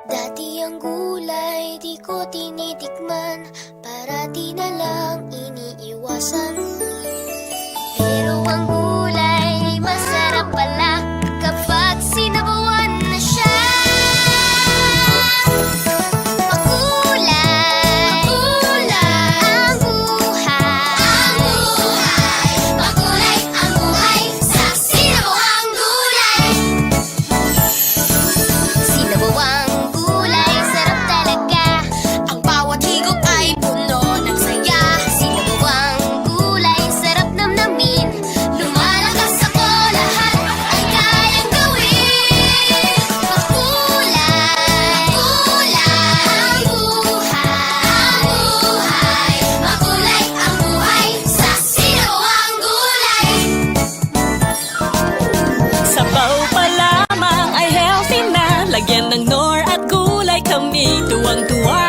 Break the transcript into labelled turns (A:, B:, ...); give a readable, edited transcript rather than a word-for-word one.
A: Dati ang gulay di ko tinitikman, parati na lang iniiwasan. Pero ang gulay masarap pala kapag sinabawan na siya. Makulay, makulay ang buhay. Makulay ang buhay sa sinabawang gulay. Sinabawang gulay, sarap talaga. Ang bawat higop ay puno ng saya. Sinabawang gulay, sarap namnamin. Lumalakas ako, lahat ay kayang gawin. Makulay, makulay ang buhay. Makulay ang buhay sa sinabawang gulay.
B: Sabaw pa lamang ay healthy na. Lagyan ng nor at gulay kami tuwang-tuwa